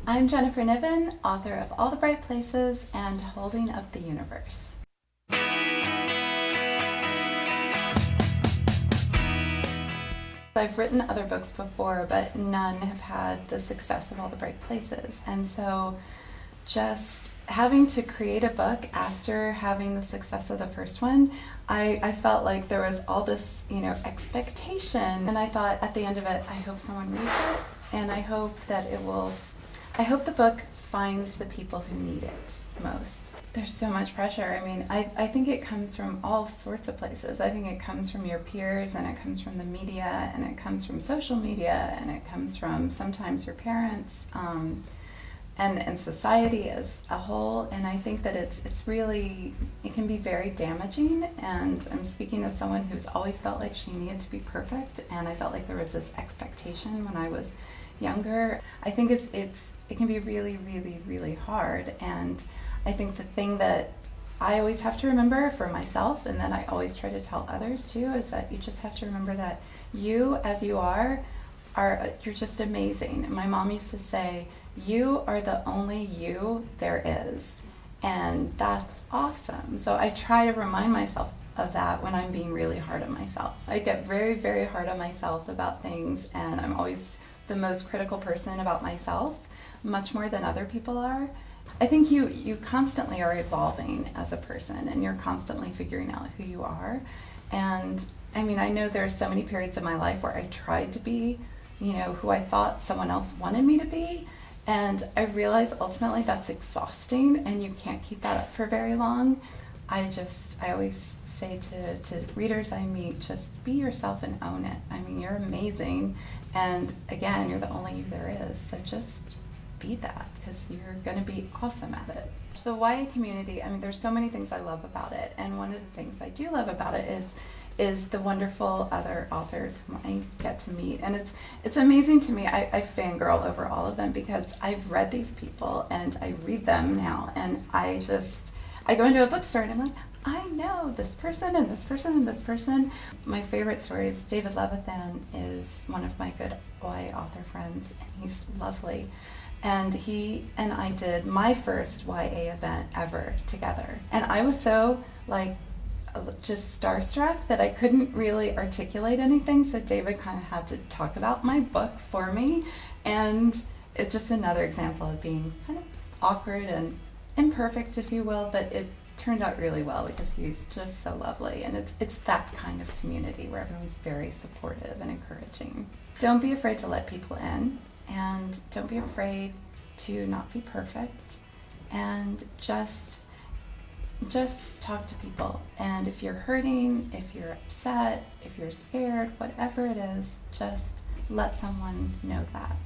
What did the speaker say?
I'm Jennifer Niven, author of All the Bright Places and Holding Up the Universe. I've written other books before, but none have had the success of All the Bright Places. And so just having to create a book after having the success of the first one, I felt like there was all this, expectation. And I thought at the end of it, I hope someone reads it, and I hope the book finds the people who need it most. There's so much pressure. I think it comes from all sorts of places. I think it comes from your peers, and it comes from the media, and it comes from social media, and it comes from sometimes your parents, and society as a whole. And I think that it can be very damaging. And I'm speaking as someone who's always felt like she needed to be perfect, and I felt like there was this expectation when I was younger. I think it can be really, really, really hard. And I think the thing that I always have to remember for myself, and that I always try to tell others too, is that you just have to remember that you, as you you're just amazing. My mom used to say, you are the only you there is. And that's awesome. So I try to remind myself of that when I'm being really hard on myself. I get very, very hard on myself about things, and I'm always the most critical person about myself, much more than other people are. I think you constantly are evolving as a person, and you're constantly figuring out who you are. And I know there's so many periods in my life where I tried to be, who I thought someone else wanted me to be. And I realize ultimately that's exhausting, and you can't keep that up for very long. I always say to readers I meet, just be yourself and own it. You're amazing. And again, you're the only you there is. So just be that, because you're going to be awesome at it. The YA community, there's so many things I love about it, and one of the things I do love about it is the wonderful other authors whom I get to meet. And it's amazing to me. I fangirl over all of them, because I've read these people and I read them now, and I go into a bookstore and I'm like, I know this person and this person and this person. My favorite story is David Levithan is one of my good YA author friends, and he's lovely. And he and I did my first YA event ever together. And I was so just starstruck that I couldn't really articulate anything. So David kind of had to talk about my book for me. And it's just another example of being kind of awkward and imperfect, if you will, but it turned out really well because he's just so lovely. And it's that kind of community where everyone's very supportive and encouraging. Don't be afraid to let people in, and don't be afraid to not be perfect, and just talk to people. And if you're hurting, if you're upset, if you're scared, whatever it is, just let someone know that.